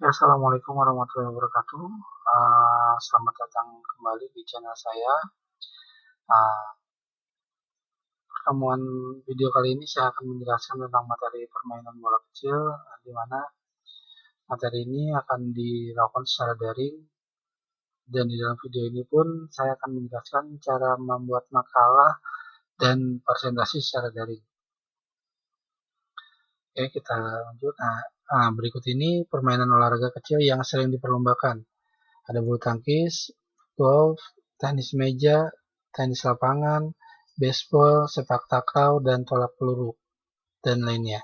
Ya, assalamualaikum warahmatullahi wabarakatuh. Selamat datang kembali di channel saya. Uh, Pertemuan video kali ini saya akan menjelaskan tentang materi permainan bola kecil, di mana materi ini akan dilakukan secara daring. Dan di dalam video ini pun saya akan menjelaskan cara membuat makalah dan presentasi secara daring. Oke, kita lanjut. Berikut ini permainan olahraga kecil yang sering diperlombakan. Ada bulu tangkis, golf, tenis meja, tenis lapangan, baseball, sepak takraw, dan tolak peluru, dan lainnya.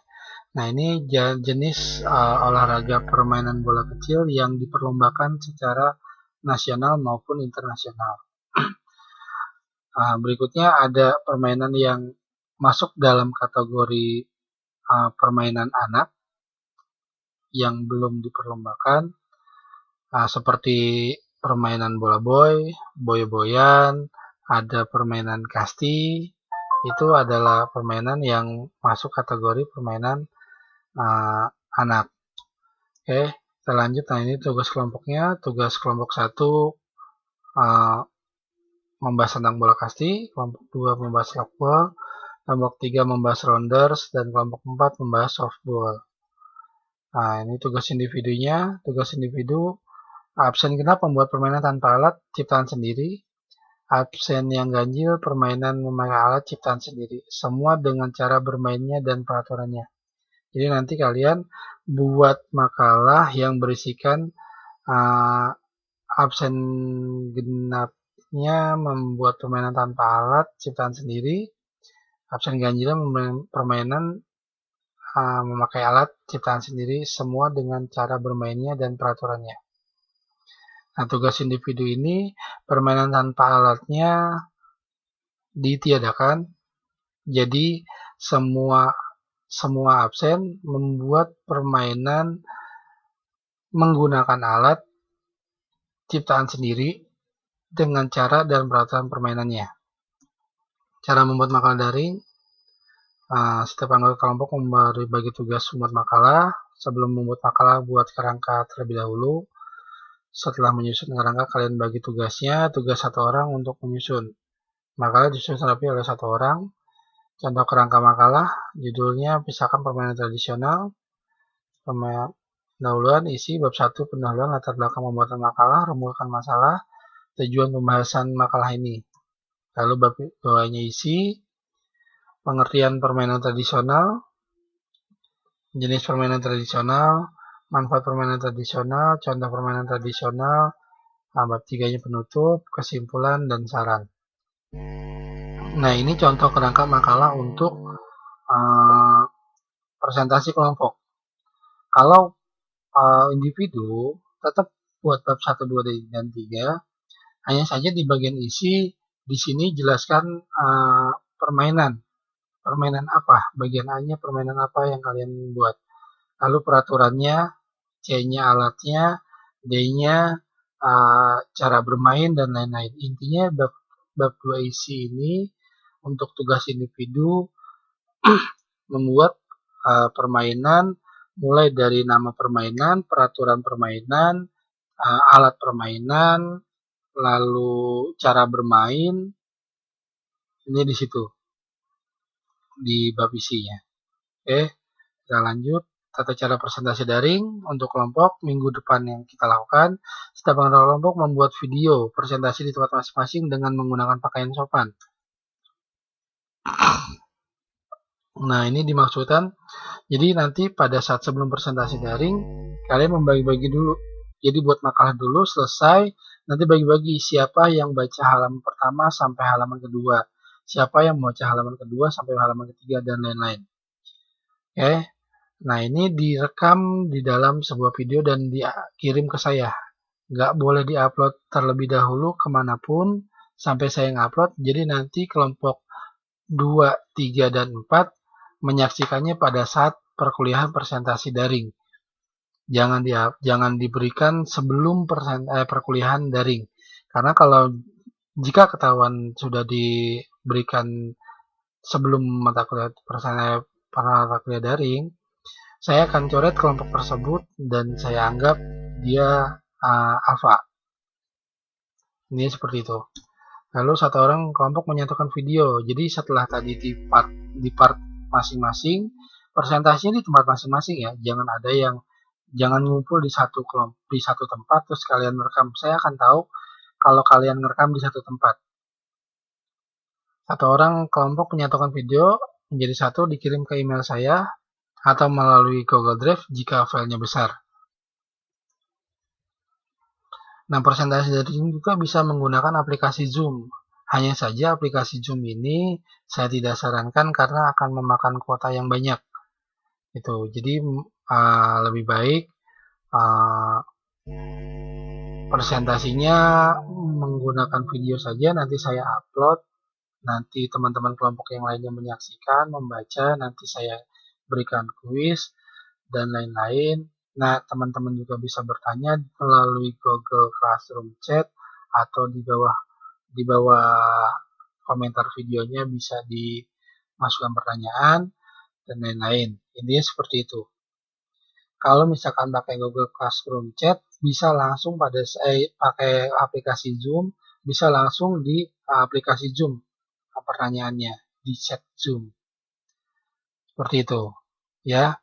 Nah, ini jenis olahraga permainan bola kecil yang diperlombakan secara nasional maupun internasional. Berikutnya ada permainan yang masuk dalam kategori permainan anak yang belum diperlombakan, seperti permainan bola boy-boyan, ada permainan kasti. Itu adalah permainan yang masuk kategori permainan anak. Oke, kita lanjut. Nah, ini tugas kelompoknya. Tugas kelompok 1 membahas tentang bola kasti, kelompok 2 membahas softball, kelompok 3 membahas rounders, dan kelompok 4 membahas softball. Nah, ini tugas individunya. Tugas individu, absen genap membuat permainan tanpa alat ciptaan sendiri. Absen yang ganjil permainan memakai alat ciptaan sendiri. Semua dengan cara bermainnya dan peraturannya. Jadi nanti kalian buat makalah yang berisikan absen genapnya membuat permainan tanpa alat ciptaan sendiri. Absen ganjilnya permainan memakai alat ciptaan sendiri. Semua dengan cara bermainnya dan peraturannya. Nah, tugas individu ini permainan tanpa alatnya ditiadakan. Jadi semua absen membuat permainan menggunakan alat ciptaan sendiri dengan cara dan peraturan permainannya. Cara membuat makalah daring, setiap anggota kelompok membagi tugas membuat makalah. Sebelum membuat makalah, buat kerangka terlebih dahulu. Setelah menyusun kerangka, kalian bagi tugasnya. Tugas satu orang untuk menyusun makalah disusun rapi oleh satu orang. Contoh kerangka makalah, judulnya pisahkan permainan tradisional. Pendahuluan isi bab 1, pendahuluan latar belakang pembuatan makalah, rumuskan masalah, tujuan pembahasan makalah ini. Lalu bab 2-nya isi pengertian permainan tradisional, jenis permainan tradisional, manfaat permainan tradisional, contoh permainan tradisional. Bab 3-nya penutup, kesimpulan, dan saran. Nah, ini contoh kerangka makalah untuk presentasi kelompok. Kalau individu tetap buat bab 1, 2, dan 3. Hanya saja di bagian isi di sini jelaskan permainan apa, bagian A-nya permainan apa yang kalian buat. Lalu peraturannya, C-nya alatnya, D-nya cara bermain, dan lain-lain. Intinya bab 2 isi ini untuk tugas individu membuat permainan mulai dari nama permainan, peraturan permainan, alat permainan, lalu cara bermain. Ini di situ di bab isinya. Oke, kita lanjut. Tata cara presentasi daring untuk kelompok minggu depan yang kita lakukan. Setiap anggota kelompok membuat video presentasi di tempat masing-masing dengan menggunakan pakaian sopan. Nah, ini dimaksudkan, jadi nanti pada saat sebelum presentasi daring, kalian membagi-bagi dulu. Jadi buat makalah dulu, selesai, nanti bagi-bagi siapa yang baca halaman pertama sampai halaman kedua, siapa yang membaca halaman kedua sampai halaman ketiga, dan lain-lain. Oke, nah ini direkam di dalam sebuah video dan dikirim ke saya. Nggak boleh diupload terlebih dahulu kemanapun sampai saya ngupload. Jadi nanti kelompok 2, 3, dan 4 menyaksikannya pada saat perkuliahan presentasi daring. Jangan diberikan sebelum perkuliahan daring. Karena jika ketahuan sudah diberikan sebelum mata kuliah daring, saya akan coret kelompok tersebut dan saya anggap dia alfa. Ini seperti itu. Lalu satu orang kelompok menyatukan video. Jadi setelah tadi di part masing-masing, persentasenya di tempat masing-masing ya. Jangan ngumpul di satu kelompok di satu tempat terus kalian merekam. Saya akan tahu kalau kalian merekam di satu tempat. Satu orang kelompok menyatukan video menjadi satu, dikirim ke email saya atau melalui Google Drive jika filenya besar. Nah, presentasi dari Zoom juga bisa menggunakan aplikasi Zoom. Hanya saja aplikasi Zoom ini saya tidak sarankan karena akan memakan kuota yang banyak. Jadi lebih baik presentasinya menggunakan video saja. Nanti saya upload. Nanti teman-teman kelompok yang lainnya menyaksikan, membaca, nanti saya berikan kuis dan lain-lain. Nah, teman-teman juga bisa bertanya melalui Google Classroom Chat atau di bawah komentar videonya bisa dimasukkan pertanyaan dan lain-lain. Intinya seperti itu. Kalau misalkan pakai Google Classroom Chat, bisa langsung pakai aplikasi Zoom, bisa langsung di aplikasi Zoom pertanyaannya di chat Zoom. Seperti itu, ya.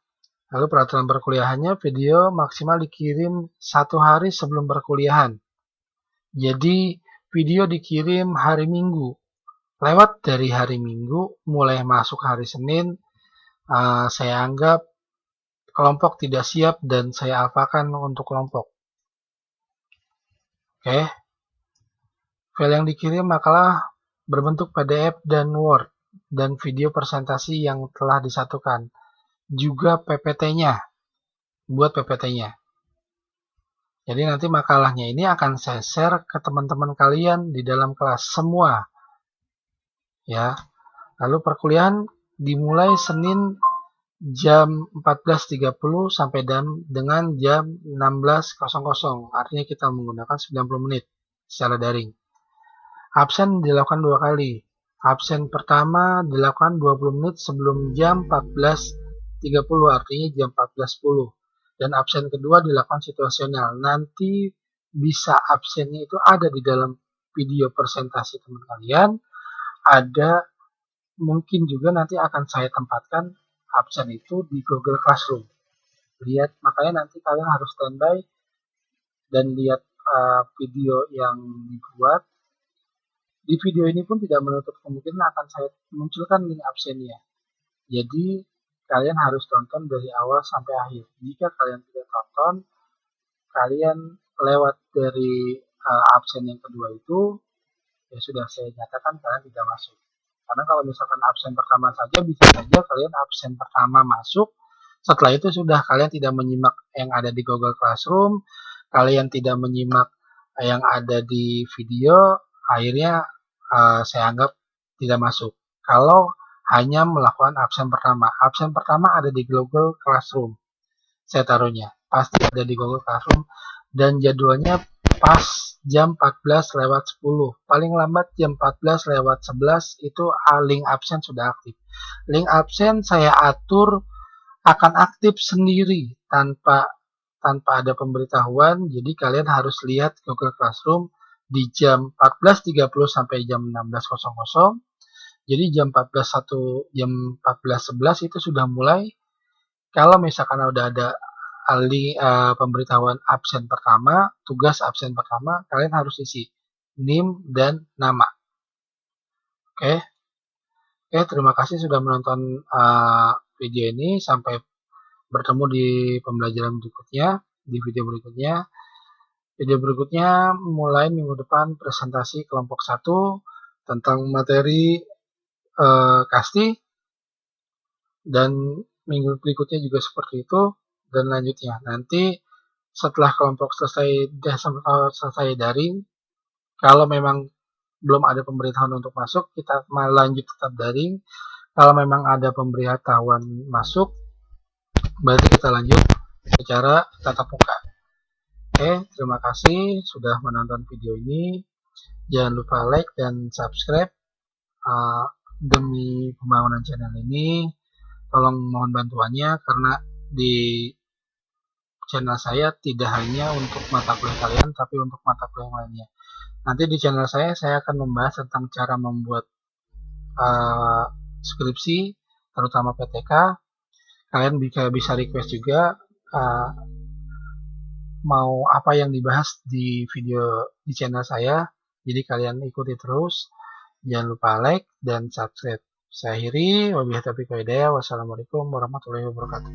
Lalu peraturan perkuliahannya, video maksimal dikirim 1 hari sebelum perkuliahan. Jadi video dikirim hari Minggu. Lewat dari hari Minggu, mulai masuk hari Senin, saya anggap kelompok tidak siap dan saya alfakan untuk kelompok. Oke. File yang dikirim makalah berbentuk PDF dan Word dan video presentasi yang telah disatukan. Juga PPT-nya, buat PPT-nya. Jadi nanti makalahnya ini akan saya share ke teman-teman kalian di dalam kelas semua. Ya. Lalu perkuliahan dimulai Senin jam 14.30 sampai dengan jam 16.00. Artinya kita menggunakan 90 menit secara daring. Absen dilakukan 2 kali. Absen pertama dilakukan 20 menit sebelum jam 14.30, artinya jam 14.10. Dan absen kedua dilakukan situasional. Nanti bisa absennya itu ada di dalam video presentasi teman kalian. Ada mungkin juga nanti akan saya tempatkan absen itu di Google Classroom. Lihat, makanya nanti kalian harus standby dan lihat video yang dibuat. Di video ini pun tidak menutup kemungkinan akan saya munculkan link absennya. Jadi kalian harus tonton dari awal sampai akhir. Jika kalian tidak tonton, kalian lewat dari absen yang kedua itu, ya sudah saya nyatakan kalian tidak masuk. Karena kalau misalkan absen pertama saja, bisa saja kalian absen pertama masuk, setelah itu sudah kalian tidak menyimak yang ada di Google Classroom, kalian tidak menyimak yang ada di video, akhirnya saya anggap tidak masuk. Kalau hanya melakukan absen pertama ada di Google Classroom. Saya taruhnya pasti ada di Google Classroom dan jadwalnya pas jam 14.10. Paling lambat jam 14.11 itu link absen sudah aktif. Link absen saya atur akan aktif sendiri tanpa ada pemberitahuan. Jadi kalian harus lihat Google Classroom di jam 14.30 sampai jam 16.00. Jadi jam 14.11 itu sudah mulai. Kalau misalkan udah ada pemberitahuan absen pertama, tugas absen pertama, kalian harus isi NIM dan nama. Oke, terima kasih sudah menonton video ini. Sampai bertemu di pembelajaran berikutnya, di video berikutnya. Video berikutnya mulai minggu depan presentasi kelompok 1 tentang materi kasti, dan minggu berikutnya juga seperti itu, dan lanjutnya. Nanti setelah kelompok selesai daring, kalau memang belum ada pemberitahuan untuk masuk, kita lanjut tetap daring. Kalau memang ada pemberitahuan masuk, berarti kita lanjut secara tatap muka. Oke, terima kasih sudah menonton video ini. Jangan lupa like dan subscribe demi pembangunan channel ini. Tolong mohon bantuannya karena di channel saya tidak hanya untuk mata kuliah kalian, tapi untuk mata kuliah yang lainnya. Nanti di channel saya akan membahas tentang cara membuat skripsi, terutama PTK. Kalian bisa request juga mau apa yang dibahas di video di channel saya. Jadi kalian ikuti terus. Jangan lupa like dan subscribe. Saya akhiri. Wabillahi taufiq wal hidayah. Wassalamualaikum warahmatullahi wabarakatuh.